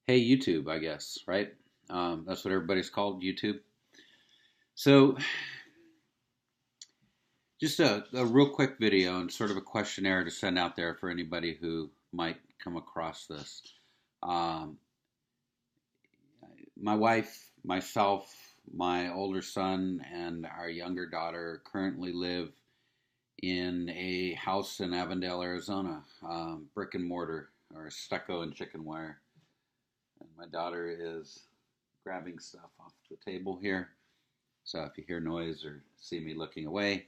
Hey, YouTube, I guess, right? That's what everybody's called, YouTube. So, just a real quick video and sort of a questionnaire to send out there for anybody who might come across this. Um, my wife, myself, my older son, and our younger daughter currently live in a house in Avondale, Arizona, brick and mortar or stucco and chicken wire. And my daughter is grabbing stuff off the table here. So if you hear noise or see me looking away,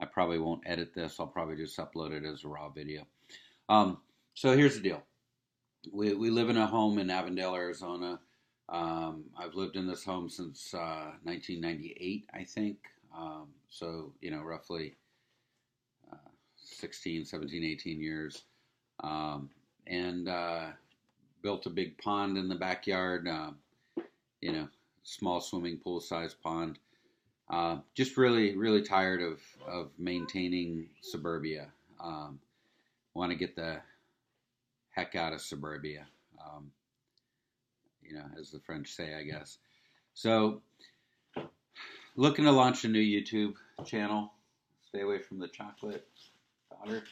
I probably won't edit this. I'll probably just upload it as a raw video. Um, so here's the deal. We live in a home in Avondale, Arizona. I've lived in this home since 1998, I think. So, roughly 16, 17, 18 years. And built a big pond in the backyard, small swimming pool size pond. Just really, really tired of maintaining suburbia. Want to get the heck out of suburbia, as the French say, I guess. So, looking to launch a new YouTube channel. Stay away from the chocolate daughter.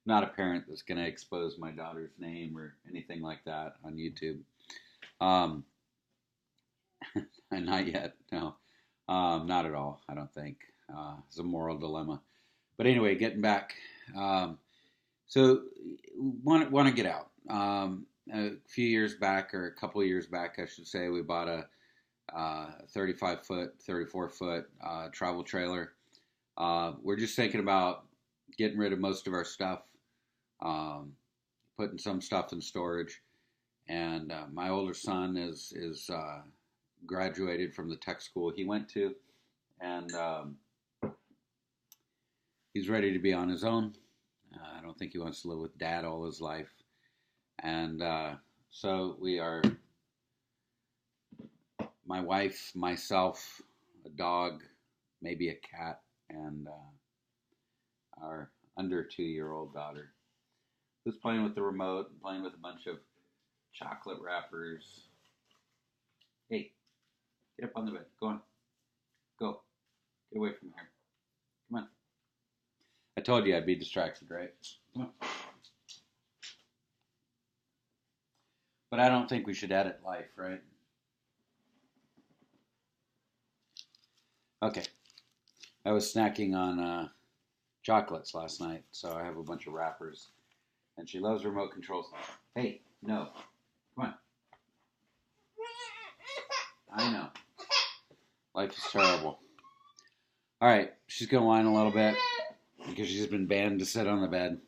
Not a parent that's going to expose my daughter's name or anything like that on YouTube. Not yet, no. Not at all, I don't think. It's a moral dilemma. But anyway, getting back. So, want to get out. A few years back, or a couple of years back, I should say, we bought a 35-foot, 34-foot travel trailer. We're just thinking about getting rid of most of our stuff, putting some stuff in storage. And my older son is graduated from the tech school he went to, and he's ready to be on his own. I don't think he wants to live with dad all his life. And so we are, my wife, myself, a dog, maybe a cat, and our under 2-year-old daughter, who's playing with the remote and playing with a bunch of chocolate wrappers. Hey, get up on the bed. Go on. Go. Get away from here. Come on. I told you I'd be distracted, right? Come on. But I don't think we should edit life, right? Okay. I was snacking on chocolates last night, so I have a bunch of wrappers. And she loves remote controls. Hey, no. Come on. I know. Life is terrible. All right, she's going to whine a little bit because she's been banned to sit on the bed.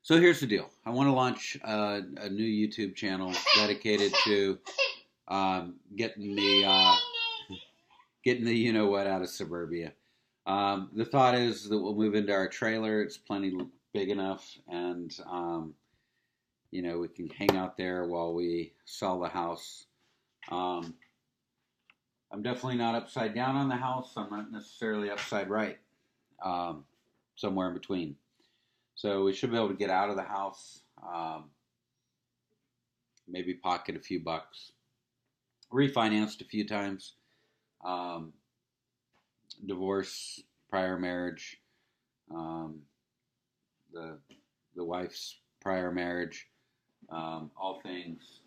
So here's the deal. I want to launch a new YouTube channel dedicated to getting the you-know-what out of suburbia. The thought is that we'll move into our trailer. It's plenty big enough, and we can hang out there while we sell the house. I'm definitely not upside down on the house. I'm not necessarily upside right. Somewhere in between. So we should be able to get out of the house. Maybe pocket a few bucks. Refinanced a few times. Divorce, prior marriage. The wife's prior marriage. All things.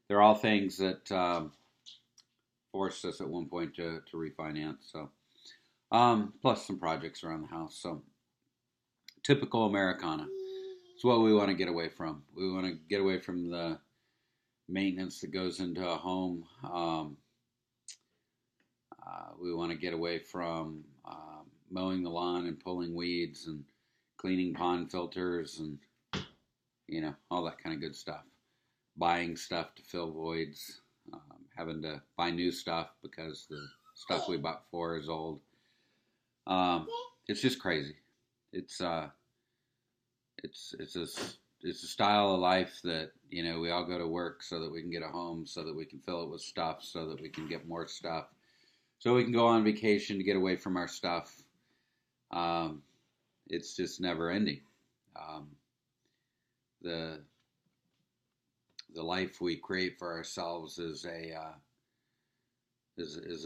They're all things that forced us at one point to refinance. So, plus some projects around the house. So, typical Americana. It's what we want to get away from. We want to get away from the maintenance that goes into a home. We want to get away from mowing the lawn and pulling weeds and cleaning pond filters and all that kind of good stuff. Buying stuff to fill voids, having to buy new stuff because the stuff we bought before is old. It's just crazy. It's a style of life that we all go to work so that we can get a home, so that we can fill it with stuff, so that we can get more stuff, so we can go on vacation to get away from our stuff. It's just never ending. The the life we create for ourselves is a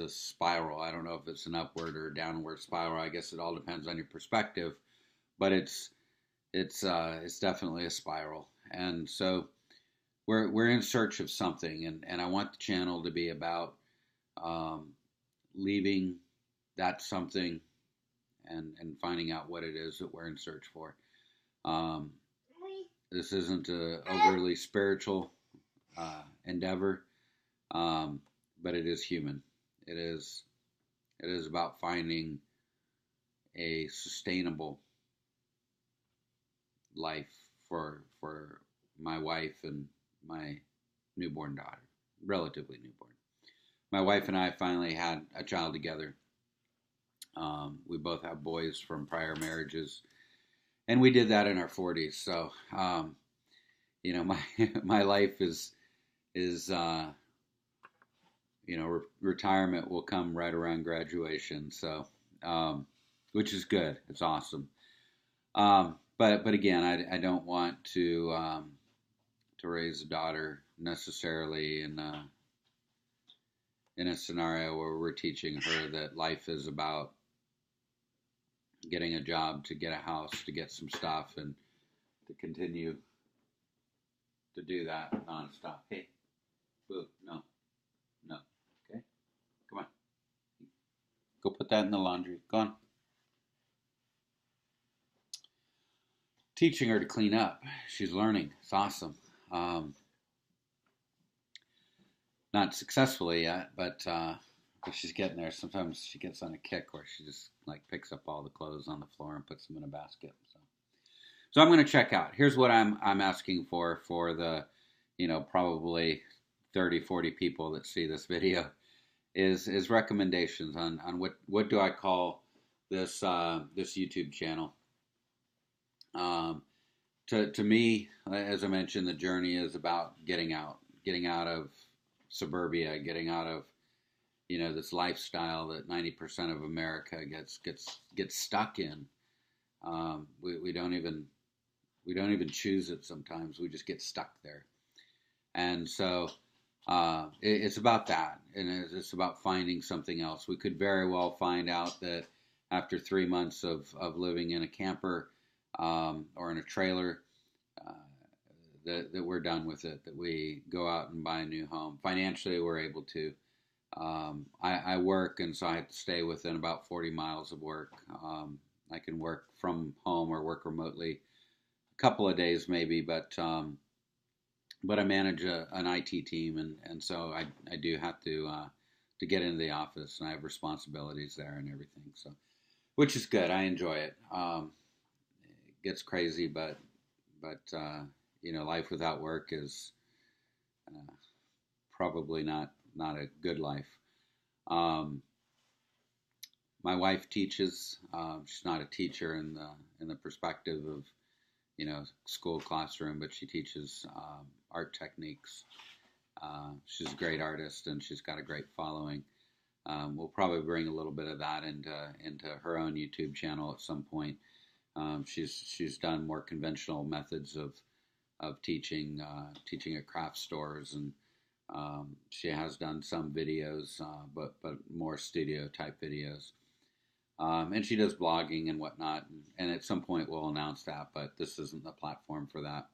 spiral. I don't know if it's an upward or downward spiral. I guess it all depends on your perspective, but it's definitely a spiral. And so we're in search of something, and I want the channel to be about um, leaving that something and finding out what it is that we're in search for. Um, this isn't a overly spiritual endeavor, but it is human. It is about finding a sustainable life for my wife and my newborn daughter, relatively newborn. My wife and I finally had a child together. We both have boys from prior marriages, and we did that in our 40s. So, my my life is retirement will come right around graduation. So, which is good. It's awesome. But again, I don't want to raise a daughter necessarily in a scenario where we're teaching her that life is about getting a job, to get a house, to get some stuff, and to continue to do that nonstop. Hey, boo, no, no, okay, come on, go put that in the laundry. Go on. Teaching her to clean up. She's learning. It's awesome. Not successfully yet, but she's getting there. Sometimes she gets on a kick where she just like picks up all the clothes on the floor and puts them in a basket. So I'm going to check out. Here's what I'm asking for the, probably 30, 40 people that see this video is recommendations on what do I call this this YouTube channel. To me, as I mentioned, the journey is about getting out of suburbia, getting out of this lifestyle that 90% of America gets stuck in. We don't even choose it sometimes. We just get stuck there, and so it's about that, and it's about finding something else. We could very well find out that after 3 months of living in a camper or in a trailer, that we're done with it, that we go out and buy a new home. Financially, we're able to. I work, and so I have to stay within about 40 miles of work. I can work from home or work remotely a couple of days maybe, but I manage an IT team, and so I do have to get into the office, and I have responsibilities there and everything. So, which is good. I enjoy it. It gets crazy, but life without work is probably not a good life. My wife teaches. She's not a teacher in the perspective of school classroom, but she teaches art techniques. She's a great artist, and she's got a great following. We'll probably bring a little bit of that into her own YouTube channel at some point. She's done more conventional methods of teaching at craft stores, and she has done some videos, but more studio type videos. And she does blogging and whatnot, and at some point we'll announce that, but this isn't the platform for that.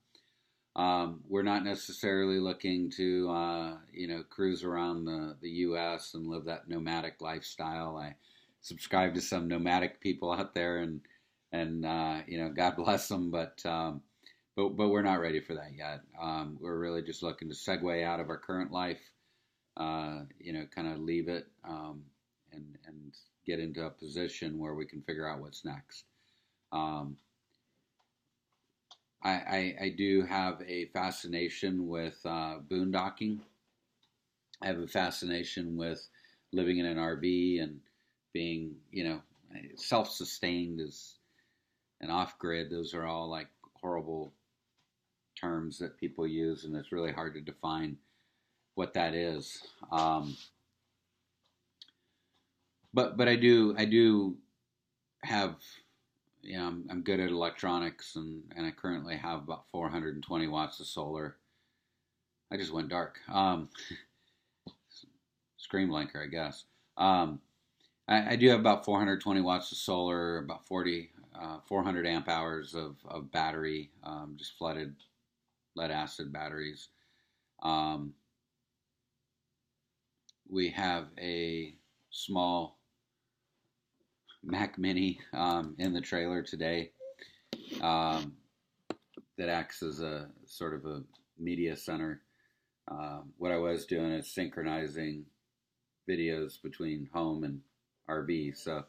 We're not necessarily looking to, cruise around the U.S. and live that nomadic lifestyle. I subscribe to some nomadic people out there, and God bless them, but we're not ready for that yet. We're really just looking to segue out of our current life, kind of leave it, and get into a position where we can figure out what's next. I do have a fascination with boondocking. I have a fascination with living in an RV and being, self-sustained and off-grid. Those are all like horrible terms that people use, and it's really hard to define what that is. But I do have I'm good at electronics, and I currently have about 420 watts of solar. I just went dark. Screen blanker, I guess. I do have about 420 watts of solar, about 400 amp hours of battery, just flooded lead acid batteries. Um, we have a small Mac Mini in the trailer today um, that acts as a sort of a media center. What I was doing is synchronizing videos between home and RV. So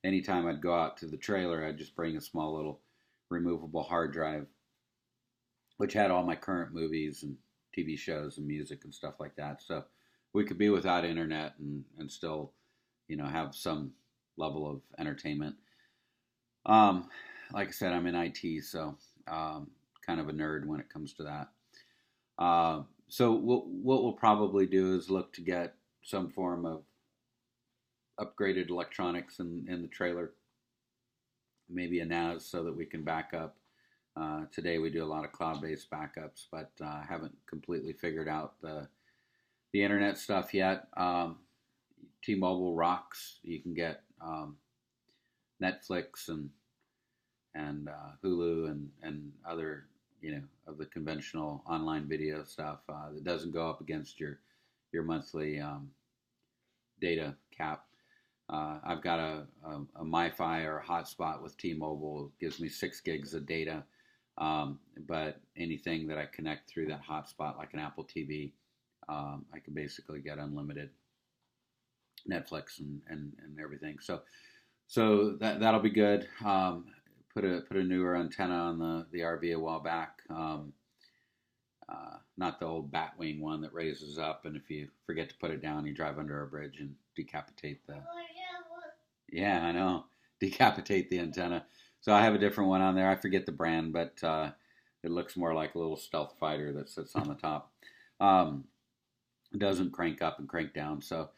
anytime I'd go out to the trailer, I'd just bring a small little removable hard drive, which had all my current movies and TV shows and music and stuff like that. So we could be without internet and still, have some level of entertainment. Um, like I said, I'm in IT, so kind of a nerd when it comes to that. So what we'll probably do is look to get some form of upgraded electronics in the trailer, maybe a NAS so that we can back up. Today we do a lot of cloud-based backups, but haven't completely figured out the internet stuff yet. T-Mobile rocks. You can get Netflix and Hulu and other of the conventional online video stuff that doesn't go up against your monthly data cap. I've got a MiFi or a hotspot with T-Mobile. It gives me 6 gigs of data, but anything that I connect through that hotspot, like an Apple TV, I can basically get unlimited Netflix and everything. So that'll be good. Put a newer antenna on the RV a while back. Not the old Batwing one that raises up, and if you forget to put it down, you drive under a bridge and decapitate the. Yeah, I know. Decapitate the antenna. So I have a different one on there. I forget the brand, but it looks more like a little stealth fighter that sits on the top. It doesn't crank up and crank down. So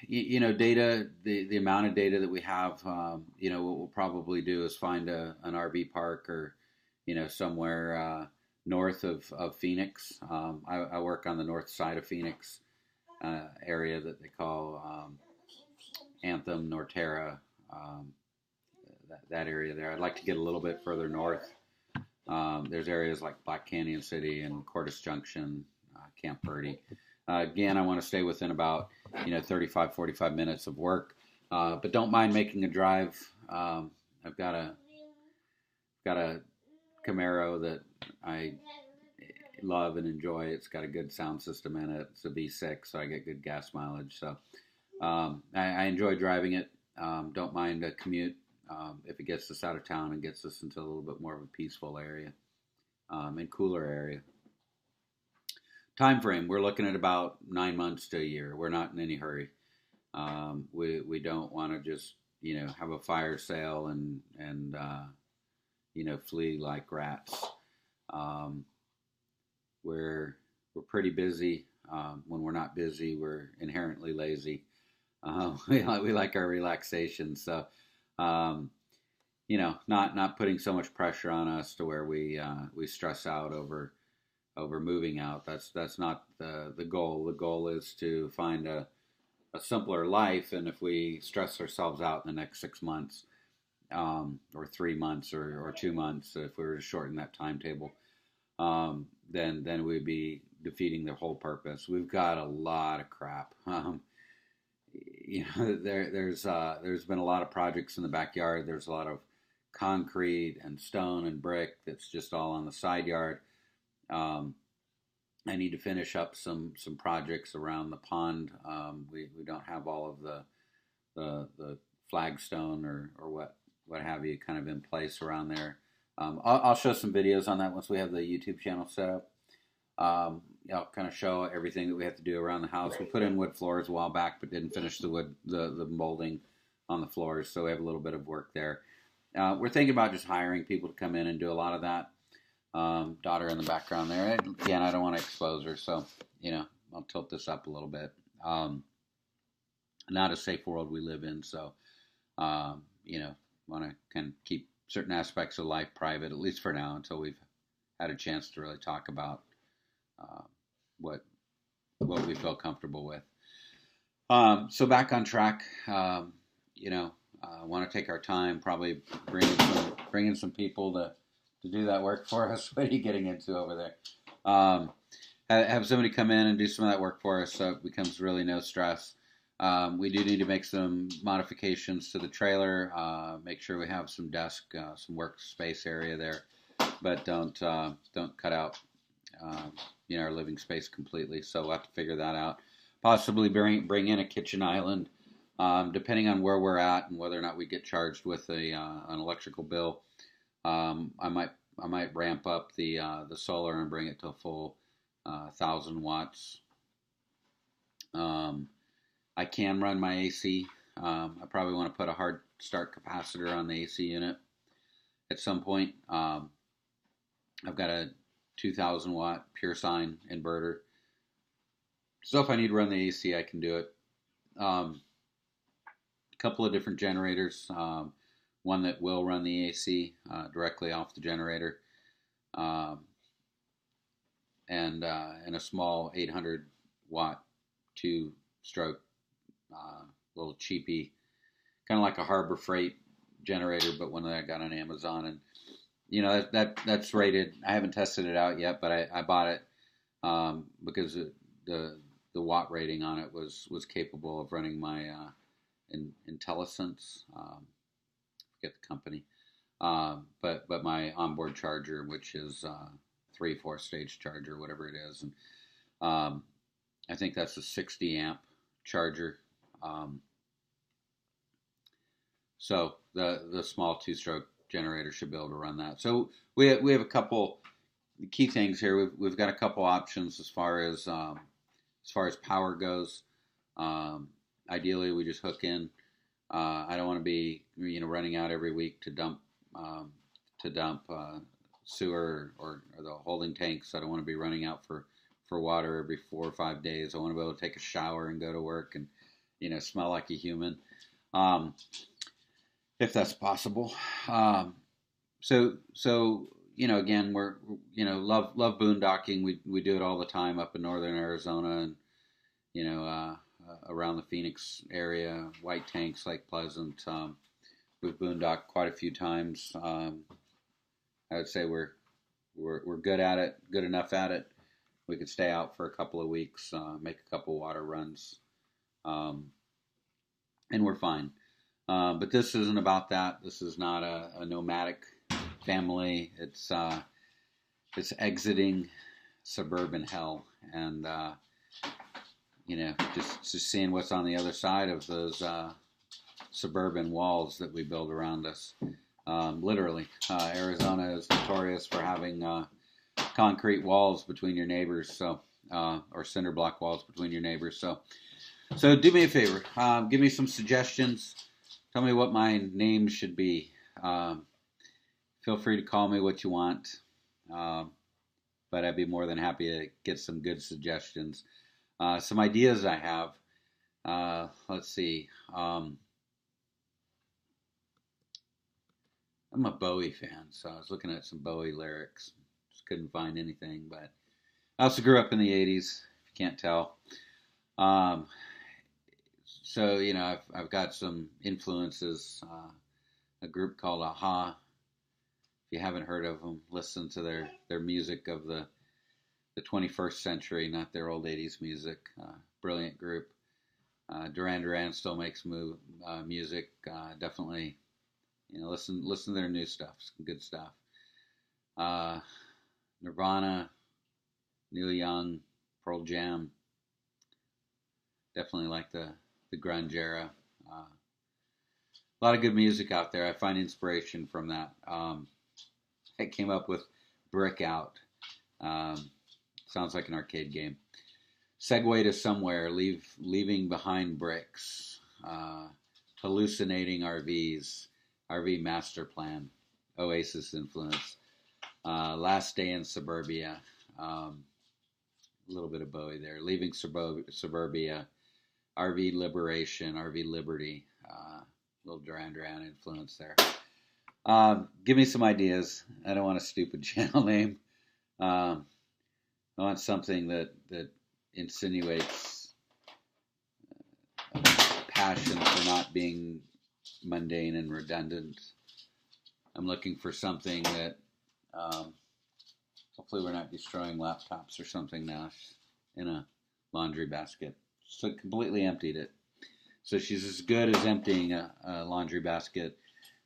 data, the amount of data that we have, what we'll probably do is find an RV park or, somewhere north of Phoenix. I work on the north side of Phoenix area that they call Anthem, Norterra, that area there. I'd like to get a little bit further north. There's areas like Black Canyon City and Cordis Junction, Camp Purdy. Again, I want to stay within about 35, 45 minutes of work, but don't mind making a drive. I've got a Camaro that I love and enjoy. It's got a good sound system in it. It's a V6, so I get good gas mileage. So I enjoy driving it. Don't mind a commute if it gets us out of town and gets us into a little bit more of a peaceful area and cooler area. Time frame, we're looking at about 9 months to a year. We're not in any hurry. We don't want to just have a fire sale and flee like rats. We're pretty busy. When we're not busy, we're inherently lazy. We like our relaxation. So not putting so much pressure on us to where we stress out over moving out. That's not the goal. The goal is to find a simpler life, and if we stress ourselves out in the next 6 months, or 3 months, or 2 months, if we were to shorten that timetable, then we'd be defeating the whole purpose. We've got a lot of crap. There's been a lot of projects in the backyard. There's a lot of concrete and stone and brick that's just all on the side yard. I need to finish up some projects around the pond. We don't have all of the flagstone or what have you kind of in place around there. I'll show some videos on that once we have the YouTube channel set up. I'll kind of show everything that we have to do around the house. We put in wood floors a while back, but didn't finish the molding on the floors, so we have a little bit of work there. We're thinking about just hiring people to come in and do a lot of that. Daughter in the background there. Again, I don't want to expose her, so I'll tilt this up a little bit. Not a safe world we live in, so want to kind of keep certain aspects of life private, at least for now, until we've had a chance to really talk about uh, what we feel comfortable with. So back on track. Want to take our time, probably bring in some people to do that work for us. What are you getting into over there? Have somebody come in and do some of that work for us, so it becomes really no stress. We do need to make some modifications to the trailer. Make sure we have some desk, some workspace area there, but don't cut out our living space completely. So we'll have to figure that out. Possibly bring in a kitchen island, depending on where we're at and whether or not we get charged with an electrical bill. I might ramp up the solar and bring it to a full 1,000 watts. I can run my AC. I probably want to put a hard start capacitor on the AC unit at some point. I've got a 2,000 watt pure sine inverter. So if I need to run the AC, I can do it. A couple of different generators. One that will run the AC directly off the generator. And a small 800 watt 2-stroke little cheapy, kind of like a Harbor Freight generator, but one that I got on Amazon. And that's rated. I haven't tested it out yet, but I bought it because the watt rating on it was capable of running my IntelliSense. Forget the company, but my onboard charger, which is 3-4 stage charger, whatever it is, and I think that's a 60 amp charger. So the small 2-stroke generator should be able to run that. So we have a couple key things here. We've got a couple options as far as power goes. Ideally, we just hook in. I don't want to be running out every week to dump sewer or the holding tanks. I don't want to be running out for water every 4 or 5 days. I want to be able to take a shower and go to work and smell like a human, if that's possible. So again, we're love boondocking. We do it all the time up in northern Arizona and around the Phoenix area, White Tanks, Lake Pleasant. We've boondocked quite a few times. I would say we're good at it, good enough at it. We could stay out for a couple of weeks, make a couple water runs, and we're fine. But this isn't about that. This is not a nomadic family. It's exiting suburban hell, and just seeing what's on the other side of those suburban walls that we build around us. Literally, Arizona is notorious for having concrete walls between your neighbors, or cinder block walls between your neighbors. So do me a favor, give me some suggestions. Tell me what my name should be. Feel free to call me what you want, but I'd be more than happy to get some good suggestions. Some ideas I have. Let's see. I'm a Bowie fan, so I was looking at some Bowie lyrics. Just couldn't find anything, but I also grew up in the 80s, if you can't tell. So, I've got some influences. A group called Aha. If you haven't heard of them, listen to their music of the 21st century, not their old 80s music. Brilliant group. Duran Duran still makes music. Definitely, listen to their new stuff. Some good stuff. Nirvana, Neil Young, Pearl Jam. Definitely like the grunge era. A lot of good music out there. I find inspiration from that. I came up with Brick Out. Sounds like an arcade game. Segue to somewhere, leaving behind bricks. Hallucinating RVs. RV master plan. Oasis influence. Last Day in Suburbia. A little bit of Bowie there. Leaving Suburbia. RV liberation. RV liberty. Little Duran Duran influence there. Give me some ideas. I don't want a stupid channel name. Um, I want something that insinuates passion for not being mundane and redundant. I'm looking for something that, hopefully we're not destroying laptops or something now. She's in a laundry basket. So completely emptied it. So she's as good as emptying a laundry basket,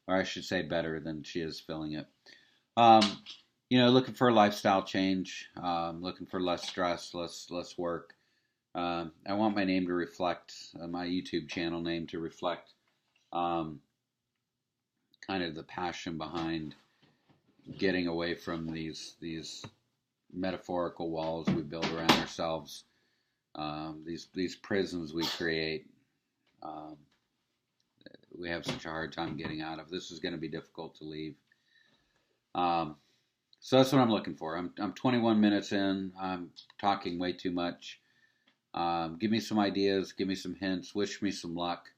or I should say better than she is filling it. Um, looking for a lifestyle change, looking for less stress, less work. I want my name to reflect, my YouTube channel name to reflect um, kind of the passion behind getting away from these metaphorical walls we build around ourselves, these prisons we create. Um, we have such a hard time getting out of. This is going to be difficult to leave. So that's what I'm looking for. I'm 21 minutes in. I'm talking way too much. Give me some ideas. Give me some hints. Wish me some luck.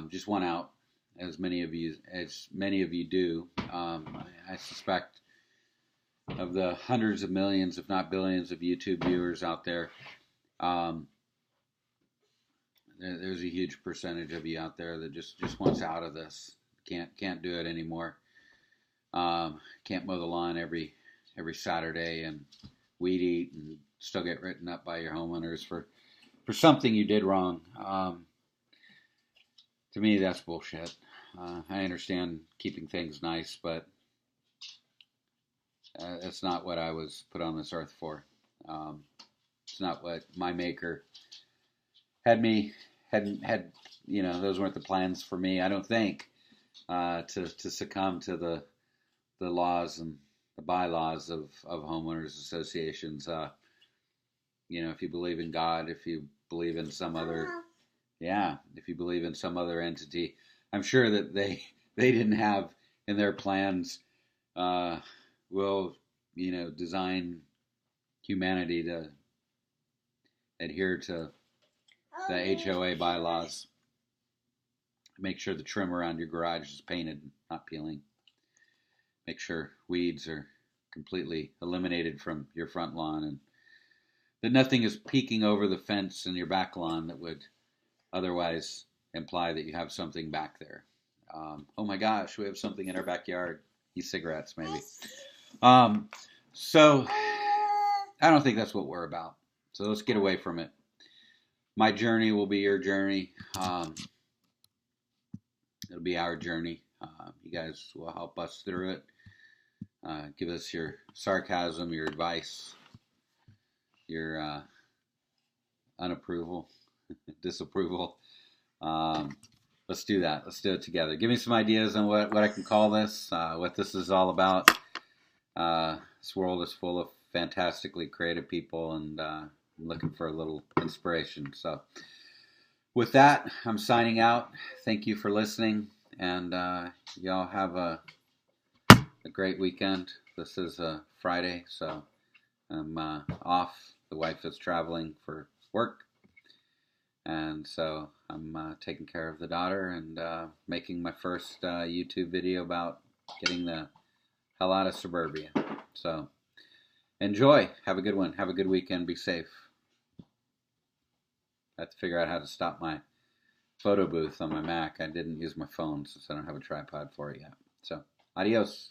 Just one out, as many of you do. I suspect of the hundreds of millions, if not billions, of YouTube viewers out there, there's a huge percentage of you out there that just wants out of this. Can't do it anymore. Can't mow the lawn every Saturday and weed eat and still get written up by your homeowners for something you did wrong. To me, that's bullshit. I understand keeping things nice, but that's not what I was put on this earth for. It's not what my maker had those weren't the plans for me, I don't think, to succumb to the laws and the bylaws of homeowners associations. If you believe in God, if you believe in some other, if you believe in some other entity, I'm sure that they didn't have in their plans, will design humanity to adhere to the HOA bylaws. Make sure the trim around your garage is painted, not peeling. Make sure weeds are completely eliminated from your front lawn, and that nothing is peeking over the fence in your back lawn that would otherwise imply that you have something back there. Oh my gosh, we have something in our backyard. E-cigarettes, maybe. So I don't think that's what we're about. So let's get away from it. My journey will be your journey. It'll be our journey. You guys will help us through it. Give us your sarcasm, your advice, your unapproval, disapproval. Let's do that. Let's do it together. Give me some ideas on what I can call this, what this is all about. This world is full of fantastically creative people, and I'm looking for a little inspiration. So with that, I'm signing out. Thank you for listening, and y'all have a great weekend. This is a Friday, so I'm off. The wife is traveling for work, and so I'm taking care of the daughter and making my first YouTube video about getting the hell out of Suburbia. So enjoy. Have a good one. Have a good weekend. Be safe. I have to figure out how to stop my photo booth on my Mac. I didn't use my phone since I don't have a tripod for it yet. So adios.